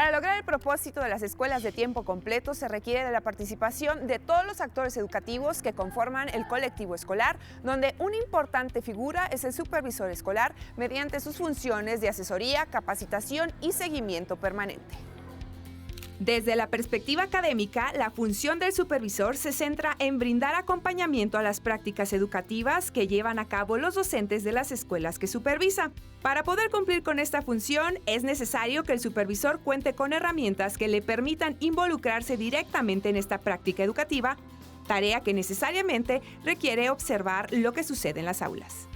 Para lograr el propósito de las escuelas de tiempo completo se requiere de la participación de todos los actores educativos que conforman el colectivo escolar, donde una importante figura es el supervisor escolar mediante sus funciones de asesoría, capacitación y seguimiento permanente. Desde la perspectiva académica, la función del supervisor se centra en brindar acompañamiento a las prácticas educativas que llevan a cabo los docentes de las escuelas que supervisa. Para poder cumplir con esta función, es necesario que el supervisor cuente con herramientas que le permitan involucrarse directamente en esta práctica educativa, tarea que necesariamente requiere observar lo que sucede en las aulas.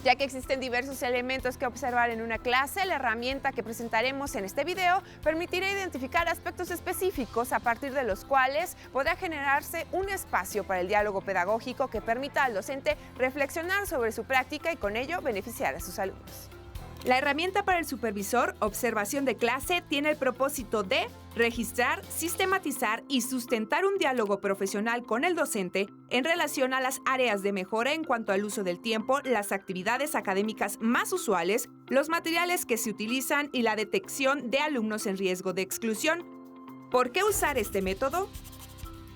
Ya que existen diversos elementos que observar en una clase, la herramienta que presentaremos en este video permitirá identificar aspectos específicos a partir de los cuales podrá generarse un espacio para el diálogo pedagógico que permita al docente reflexionar sobre su práctica y con ello beneficiar a sus alumnos. La herramienta para el supervisor, observación de clase, tiene el propósito de registrar, sistematizar y sustentar un diálogo profesional con el docente en relación a las áreas de mejora en cuanto al uso del tiempo, las actividades académicas más usuales, los materiales que se utilizan y la detección de alumnos en riesgo de exclusión. ¿Por qué usar este método?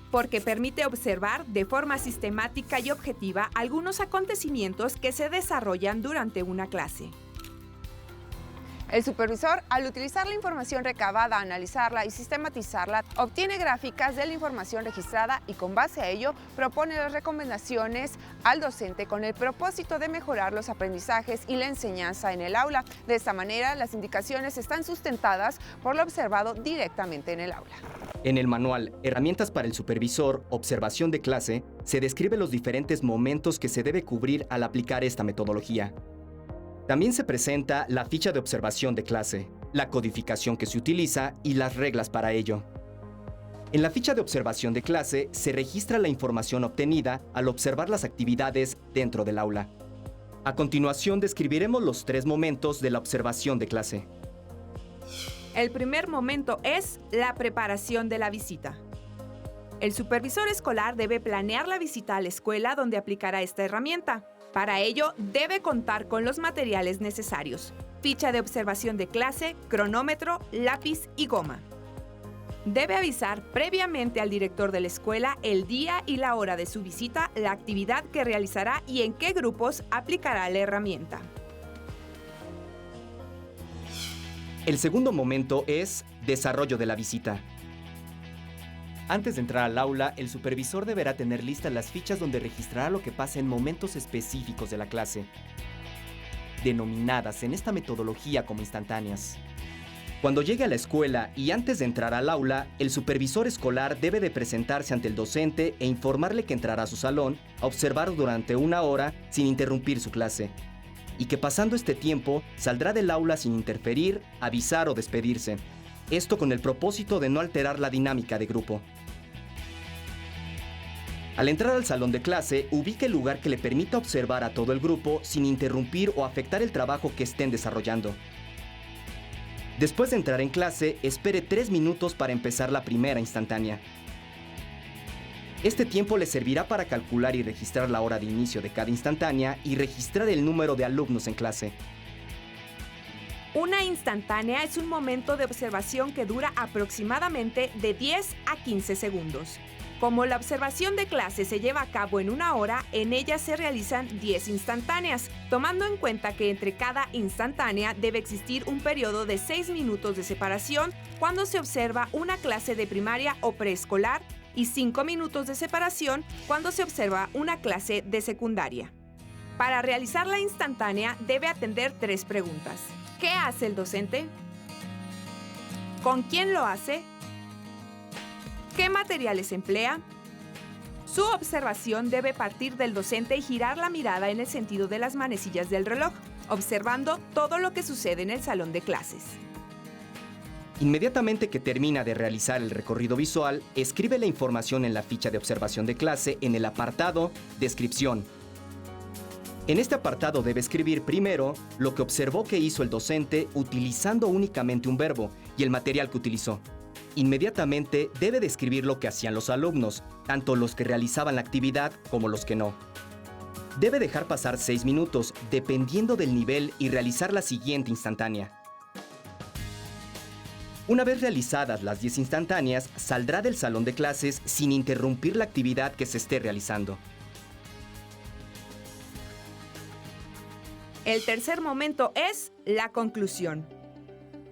Porque permite observar de forma sistemática y objetiva algunos acontecimientos que se desarrollan durante una clase. El supervisor, al utilizar la información recabada, analizarla y sistematizarla, obtiene gráficas de la información registrada y con base a ello propone las recomendaciones al docente con el propósito de mejorar los aprendizajes y la enseñanza en el aula. De esta manera, las indicaciones están sustentadas por lo observado directamente en el aula. En el manual Herramientas para el supervisor, observación de clase, se describe los diferentes momentos que se debe cubrir al aplicar esta metodología. También se presenta la ficha de observación de clase, la codificación que se utiliza y las reglas para ello. En la ficha de observación de clase se registra la información obtenida al observar las actividades dentro del aula. A continuación describiremos los 3 momentos de la observación de clase. El primer momento es la preparación de la visita. El supervisor escolar debe planear la visita a la escuela donde aplicará esta herramienta. Para ello, debe contar con los materiales necesarios: ficha de observación de clase, cronómetro, lápiz y goma. Debe avisar previamente al director de la escuela el día y la hora de su visita, la actividad que realizará y en qué grupos aplicará la herramienta. El segundo momento es desarrollo de la visita. Antes de entrar al aula, el supervisor deberá tener listas las fichas donde registrará lo que pasa en momentos específicos de la clase, denominadas en esta metodología como instantáneas. Cuando llegue a la escuela y antes de entrar al aula, el supervisor escolar debe de presentarse ante el docente e informarle que entrará a su salón a observar durante 1 hora sin interrumpir su clase, y que pasando este tiempo saldrá del aula sin interferir, avisar o despedirse. Esto con el propósito de no alterar la dinámica de grupo. Al entrar al salón de clase, ubique el lugar que le permita observar a todo el grupo sin interrumpir o afectar el trabajo que estén desarrollando. Después de entrar en clase, espere 3 minutos para empezar la primera instantánea. Este tiempo le servirá para calcular y registrar la hora de inicio de cada instantánea y registrar el número de alumnos en clase. Una instantánea es un momento de observación que dura aproximadamente de 10 a 15 segundos. Como la observación de clase se lleva a cabo en 1 hora, en ella se realizan 10 instantáneas, tomando en cuenta que entre cada instantánea debe existir un periodo de 6 minutos de separación cuando se observa una clase de primaria o preescolar y 5 minutos de separación cuando se observa una clase de secundaria. Para realizar la instantánea debe atender 3 preguntas. ¿Qué hace el docente? ¿Con quién lo hace? ¿Qué materiales emplea? Su observación debe partir del docente y girar la mirada en el sentido de las manecillas del reloj, observando todo lo que sucede en el salón de clases. Inmediatamente que termina de realizar el recorrido visual, escribe la información en la ficha de observación de clase en el apartado Descripción. En este apartado debe escribir primero lo que observó que hizo el docente utilizando únicamente un verbo y el material que utilizó. Inmediatamente debe describir lo que hacían los alumnos, tanto los que realizaban la actividad como los que no. Debe dejar pasar 6 minutos, dependiendo del nivel, y realizar la siguiente instantánea. Una vez realizadas las 10 instantáneas, saldrá del salón de clases sin interrumpir la actividad que se esté realizando. El tercer momento es la conclusión.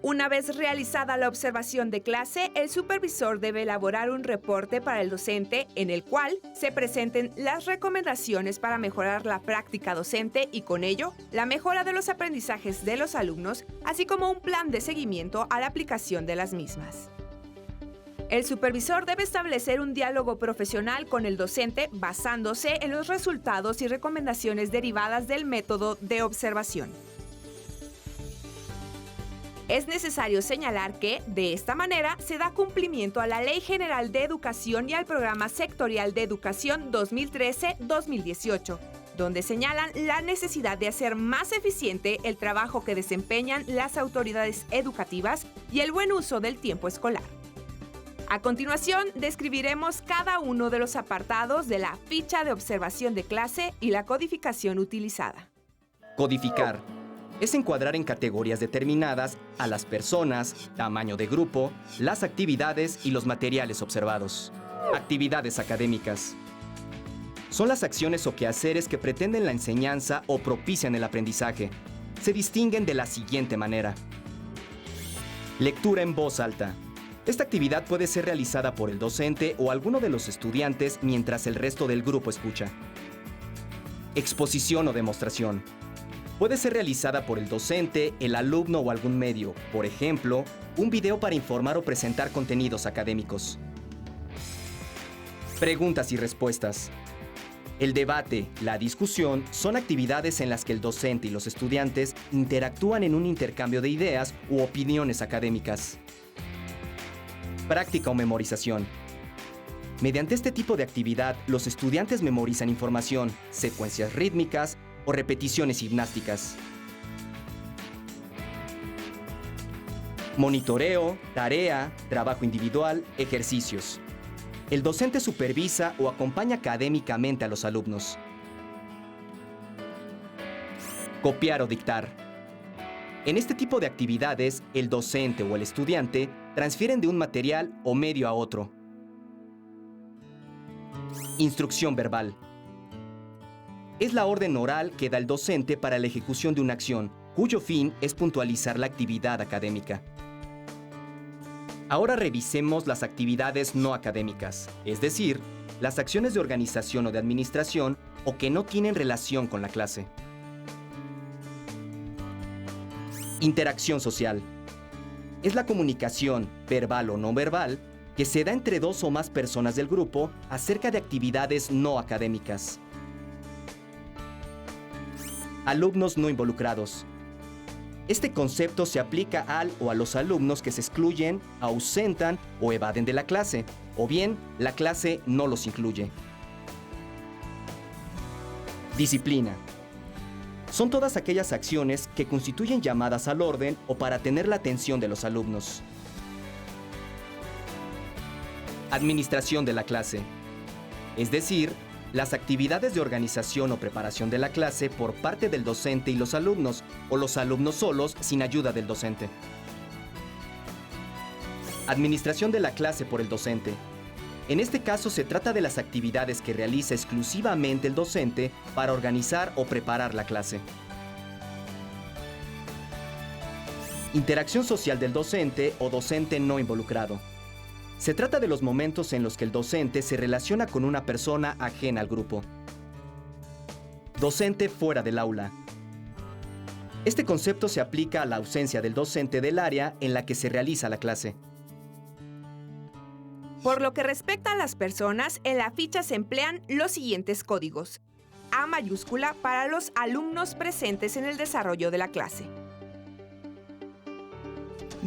Una vez realizada la observación de clase, el supervisor debe elaborar un reporte para el docente en el cual se presenten las recomendaciones para mejorar la práctica docente y con ello la mejora de los aprendizajes de los alumnos, así como un plan de seguimiento a la aplicación de las mismas. El supervisor debe establecer un diálogo profesional con el docente basándose en los resultados y recomendaciones derivadas del método de observación. Es necesario señalar que, de esta manera, se da cumplimiento a la Ley General de Educación y al Programa Sectorial de Educación 2013-2018, donde señalan la necesidad de hacer más eficiente el trabajo que desempeñan las autoridades educativas y el buen uso del tiempo escolar. A continuación, describiremos cada uno de los apartados de la ficha de observación de clase y la codificación utilizada. Codificar es encuadrar en categorías determinadas a las personas, tamaño de grupo, las actividades y los materiales observados. Actividades académicas. Son las acciones o quehaceres que pretenden la enseñanza o propician el aprendizaje. Se distinguen de la siguiente manera. Lectura en voz alta. Esta actividad puede ser realizada por el docente o alguno de los estudiantes mientras el resto del grupo escucha. Exposición o demostración. Puede ser realizada por el docente, el alumno o algún medio, por ejemplo, un video para informar o presentar contenidos académicos. Preguntas y respuestas. El debate, la discusión, son actividades en las que el docente y los estudiantes interactúan en un intercambio de ideas u opiniones académicas. Práctica o memorización. Mediante este tipo de actividad, los estudiantes memorizan información, secuencias rítmicas o repeticiones gimnásticas. Monitoreo, tarea, trabajo individual, ejercicios. El docente supervisa o acompaña académicamente a los alumnos. Copiar o dictar. En este tipo de actividades, el docente o el estudiante transfieren de un material o medio a otro. Instrucción verbal. Es la orden oral que da el docente para la ejecución de una acción, cuyo fin es puntualizar la actividad académica. Ahora revisemos las actividades no académicas, es decir, las acciones de organización o de administración o que no tienen relación con la clase. Interacción social. Es la comunicación, verbal o no verbal, que se da entre dos o más personas del grupo acerca de actividades no académicas. Alumnos no involucrados. Este concepto se aplica al o a los alumnos que se excluyen, ausentan o evaden de la clase, o bien la clase no los incluye. Disciplina. Son todas aquellas acciones que constituyen llamadas al orden o para tener la atención de los alumnos. Administración de la clase. Es decir, las actividades de organización o preparación de la clase por parte del docente y los alumnos, o los alumnos solos sin ayuda del docente. Administración de la clase por el docente. En este caso se trata de las actividades que realiza exclusivamente el docente para organizar o preparar la clase. Interacción social del docente o docente no involucrado. Se trata de los momentos en los que el docente se relaciona con una persona ajena al grupo. Docente fuera del aula. Este concepto se aplica a la ausencia del docente del área en la que se realiza la clase. Por lo que respecta a las personas, en la ficha se emplean los siguientes códigos. A mayúscula para los alumnos presentes en el desarrollo de la clase.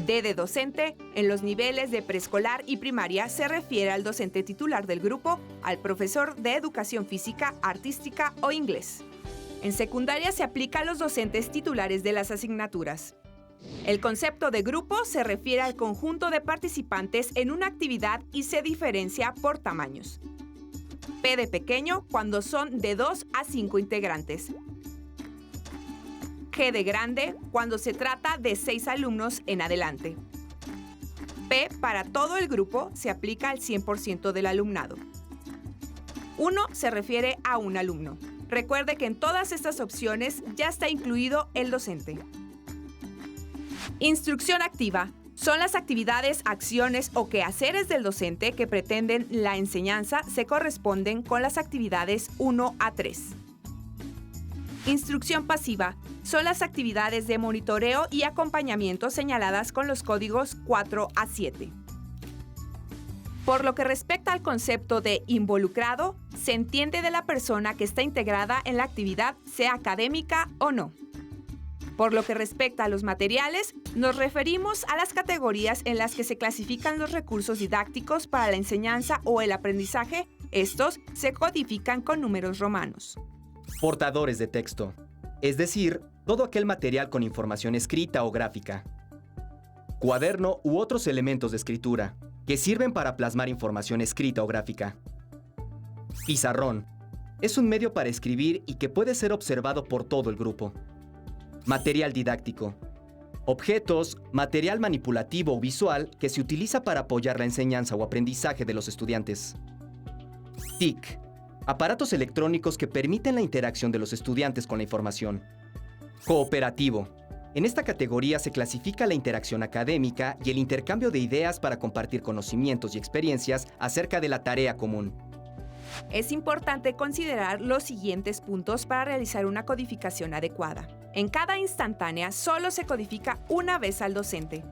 D de docente, en los niveles de preescolar y primaria se refiere al docente titular del grupo, al profesor de educación física, artística o inglés. En secundaria se aplica a los docentes titulares de las asignaturas. El concepto de grupo se refiere al conjunto de participantes en una actividad y se diferencia por tamaños. P de pequeño cuando son de 2 a 5 integrantes. G de grande cuando se trata de 6 alumnos en adelante. P para todo el grupo se aplica al 100% del alumnado. 1 se refiere a un alumno. Recuerde que en todas estas opciones ya está incluido el docente. Instrucción activa. Son las actividades, acciones o quehaceres del docente que pretenden la enseñanza se corresponden con las actividades 1 a 3. Instrucción pasiva. Son las actividades de monitoreo y acompañamiento señaladas con los códigos 4 a 7. Por lo que respecta al concepto de involucrado, se entiende de la persona que está integrada en la actividad, sea académica o no. Por lo que respecta a los materiales, nos referimos a las categorías en las que se clasifican los recursos didácticos para la enseñanza o el aprendizaje. Estos se codifican con números romanos. Portadores de texto, es decir, todo aquel material con información escrita o gráfica. Cuaderno u otros elementos de escritura, que sirven para plasmar información escrita o gráfica. Pizarrón, es un medio para escribir y que puede ser observado por todo el grupo. Material didáctico. Objetos, material manipulativo o visual que se utiliza para apoyar la enseñanza o aprendizaje de los estudiantes. TIC. Aparatos electrónicos que permiten la interacción de los estudiantes con la información. Cooperativo. En esta categoría se clasifica la interacción académica y el intercambio de ideas para compartir conocimientos y experiencias acerca de la tarea común. Es importante considerar los siguientes puntos para realizar una codificación adecuada. En cada instantánea solo se codifica una vez al docente.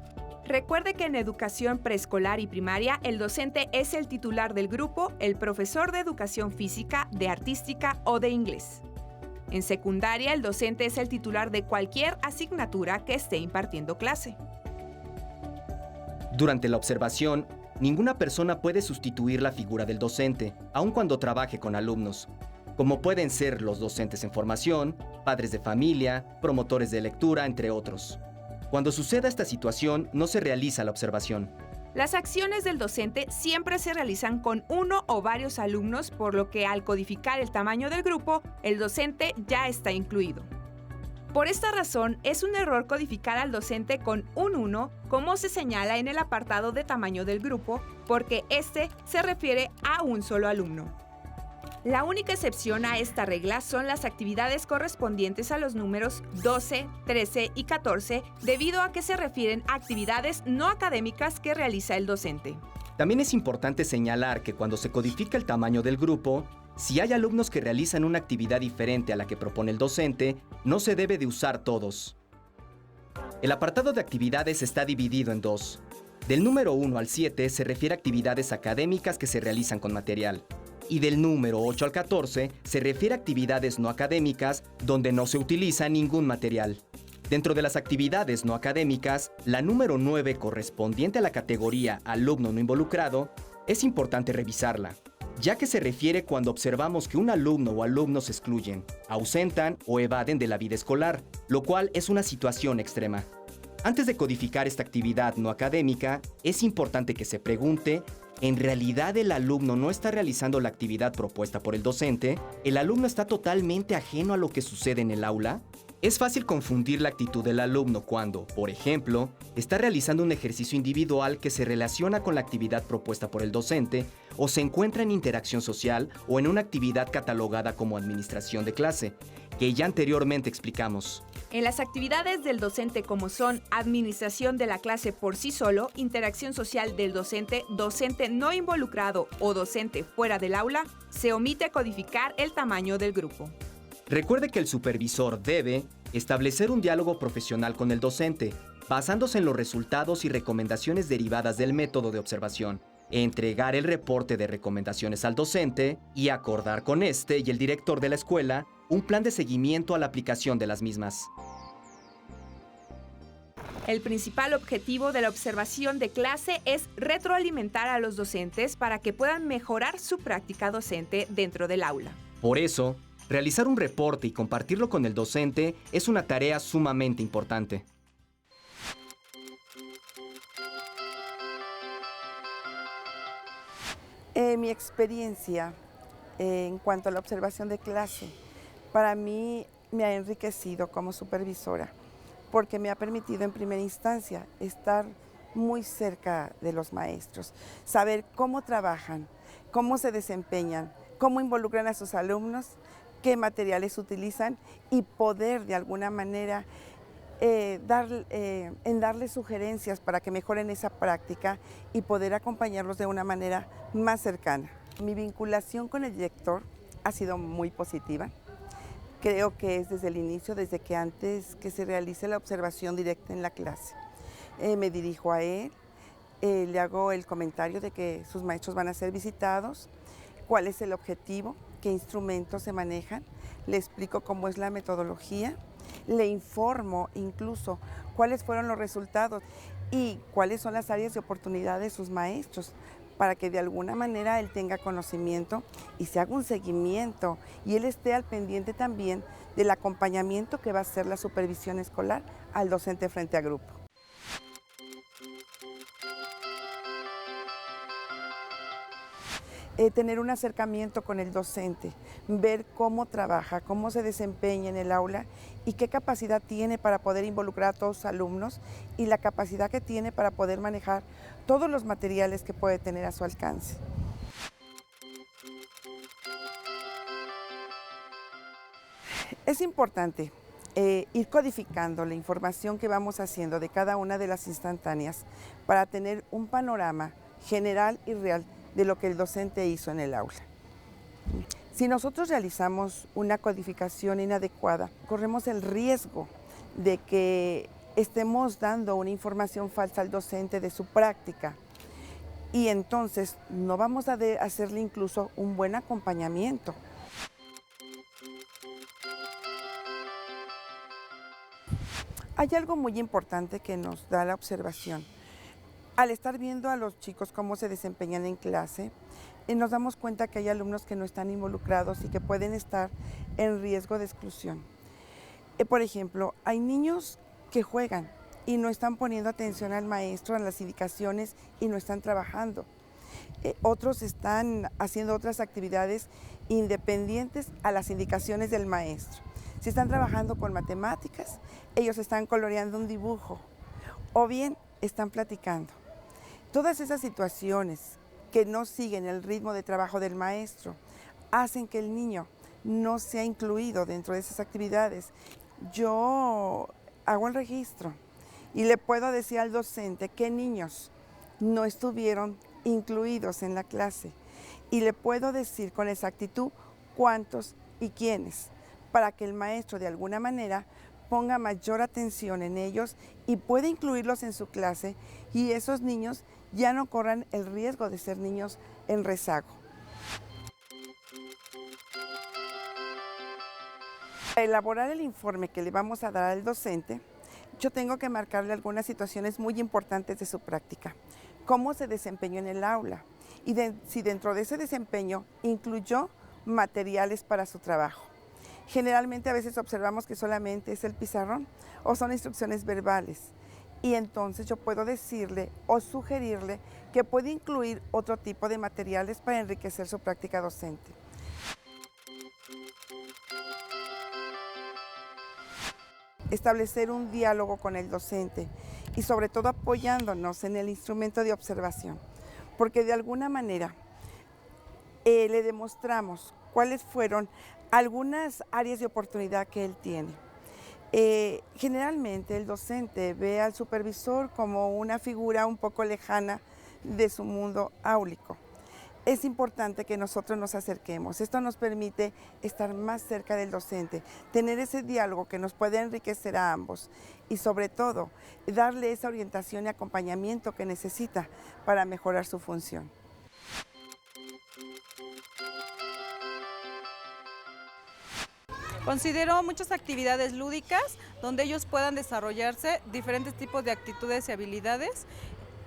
Recuerde que en educación preescolar y primaria el docente es el titular del grupo, el profesor de educación física, de artística o de inglés. En secundaria el docente es el titular de cualquier asignatura que esté impartiendo clase. Durante la observación, ninguna persona puede sustituir la figura del docente, aun cuando trabaje con alumnos, como pueden ser los docentes en formación, padres de familia, promotores de lectura, entre otros. Cuando suceda esta situación, no se realiza la observación. Las acciones del docente siempre se realizan con uno o varios alumnos, por lo que al codificar el tamaño del grupo, el docente ya está incluido. Por esta razón, es un error codificar al docente con un 1, como se señala en el apartado de tamaño del grupo, porque este se refiere a un solo alumno. La única excepción a esta regla son las actividades correspondientes a los números 12, 13 y 14, debido a que se refieren a actividades no académicas que realiza el docente. También es importante señalar que cuando se codifica el tamaño del grupo, si hay alumnos que realizan una actividad diferente a la que propone el docente, no se debe de usar todos. El apartado de actividades está dividido en dos. Del número 1 al 7 se refiere a actividades académicas que se realizan con material. Y del número 8 al 14 se refiere a actividades no académicas donde no se utiliza ningún material. Dentro de las actividades no académicas, la número 9, correspondiente a la categoría alumno no involucrado, es importante revisarla, ya que se refiere cuando observamos que un alumno o alumnos se excluyen, ausentan o evaden de la vida escolar, lo cual es una situación extrema. Antes de codificar esta actividad no académica, es importante que se pregunte: ¿en realidad el alumno no está realizando la actividad propuesta por el docente? ¿El alumno está totalmente ajeno a lo que sucede en el aula? Es fácil confundir la actitud del alumno cuando, por ejemplo, está realizando un ejercicio individual que se relaciona con la actividad propuesta por el docente, o se encuentra en interacción social o en una actividad catalogada como administración de clase, que ya anteriormente explicamos. En las actividades del docente, como son administración de la clase por sí solo, interacción social del docente, docente no involucrado o docente fuera del aula, se omite codificar el tamaño del grupo. Recuerde que el supervisor debe establecer un diálogo profesional con el docente, basándose en los resultados y recomendaciones derivadas del método de observación, entregar el reporte de recomendaciones al docente y acordar con este y el director de la escuela un plan de seguimiento a la aplicación de las mismas. El principal objetivo de la observación de clase es retroalimentar a los docentes para que puedan mejorar su práctica docente dentro del aula. Por eso, realizar un reporte y compartirlo con el docente es una tarea sumamente importante. Mi experiencia en cuanto a la observación de clase, para mí me ha enriquecido como supervisora, porque me ha permitido en primera instancia estar muy cerca de los maestros, saber cómo trabajan, cómo se desempeñan, cómo involucran a sus alumnos, qué materiales utilizan y poder de alguna manera darles sugerencias para que mejoren esa práctica y poder acompañarlos de una manera más cercana. Mi vinculación con el director ha sido muy positiva. Creo que es desde el inicio, desde que antes que se realice la observación directa en la clase. Me dirijo a él, le hago el comentario de que sus maestros van a ser visitados, cuál es el objetivo, qué instrumentos se manejan, le explico cómo es la metodología, le informo incluso cuáles fueron los resultados y cuáles son las áreas de oportunidad de sus maestros, para que de alguna manera él tenga conocimiento y se haga un seguimiento y él esté al pendiente también del acompañamiento que va a hacer la supervisión escolar al docente frente a grupo. Tener un acercamiento con el docente, ver cómo trabaja, cómo se desempeña en el aula y qué capacidad tiene para poder involucrar a todos sus alumnos y la capacidad que tiene para poder manejar todos los materiales que puede tener a su alcance. Es importante ir codificando la información que vamos haciendo de cada una de las instantáneas para tener un panorama general y real de lo que el docente hizo en el aula. Si nosotros realizamos una codificación inadecuada, corremos el riesgo de que estemos dando una información falsa al docente de su práctica y entonces no vamos a hacerle incluso un buen acompañamiento. Hay algo muy importante que nos da la observación. Al estar viendo a los chicos cómo se desempeñan en clase, nos damos cuenta que hay alumnos que no están involucrados y que pueden estar en riesgo de exclusión. Por ejemplo, hay niños que juegan y no están poniendo atención al maestro, a las indicaciones y no están trabajando. Otros están haciendo otras actividades independientes a las indicaciones del maestro. Si están trabajando con matemáticas, ellos están coloreando un dibujo o bien están platicando. Todas esas situaciones que no siguen el ritmo de trabajo del maestro hacen que el niño no sea incluido dentro de esas actividades. Yo hago el registro y le puedo decir al docente qué niños no estuvieron incluidos en la clase y le puedo decir con exactitud cuántos y quiénes, para que el maestro de alguna manera ponga mayor atención en ellos y pueda incluirlos en su clase y esos niños ya no corran el riesgo de ser niños en rezago. Para elaborar el informe que le vamos a dar al docente, yo tengo que marcarle algunas situaciones muy importantes de su práctica. Cómo se desempeñó en el aula y si dentro de ese desempeño incluyó materiales para su trabajo. Generalmente a veces observamos que solamente es el pizarrón o son instrucciones verbales y entonces yo puedo decirle o sugerirle que puede incluir otro tipo de materiales para enriquecer su práctica docente. Establecer un diálogo con el docente y sobre todo apoyándonos en el instrumento de observación, porque de alguna manera le demostramos cuáles fueron algunas áreas de oportunidad que él tiene. Generalmente el docente ve al supervisor como una figura un poco lejana de su mundo áulico. Es importante que nosotros nos acerquemos. Esto nos permite estar más cerca del docente, tener ese diálogo que nos puede enriquecer a ambos y sobre todo darle esa orientación y acompañamiento que necesita para mejorar su función. Considero muchas actividades lúdicas donde ellos puedan desarrollarse diferentes tipos de actitudes y habilidades,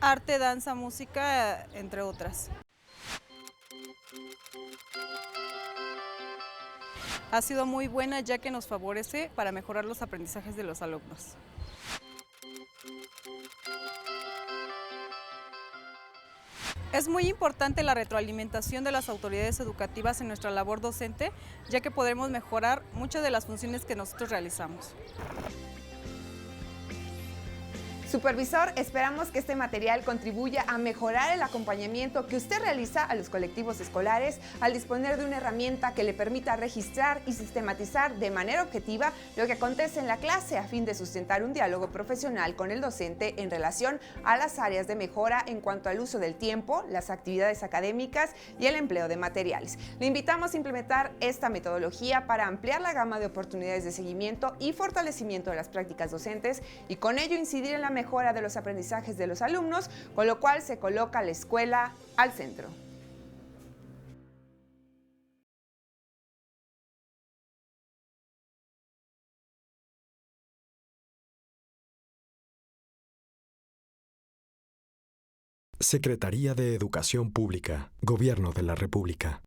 arte, danza, música, entre otras. Ha sido muy buena ya que nos favorece para mejorar los aprendizajes de los alumnos. Es muy importante la retroalimentación de las autoridades educativas en nuestra labor docente, ya que podremos mejorar muchas de las funciones que nosotros realizamos. Supervisor, esperamos que este material contribuya a mejorar el acompañamiento que usted realiza a los colectivos escolares al disponer de una herramienta que le permita registrar y sistematizar de manera objetiva lo que acontece en la clase a fin de sustentar un diálogo profesional con el docente en relación a las áreas de mejora en cuanto al uso del tiempo, las actividades académicas y el empleo de materiales. Le invitamos a implementar esta metodología para ampliar la gama de oportunidades de seguimiento y fortalecimiento de las prácticas docentes y con ello incidir en la mejora de los aprendizajes de los alumnos, con lo cual se coloca la escuela al centro. Secretaría de Educación Pública, Gobierno de la República.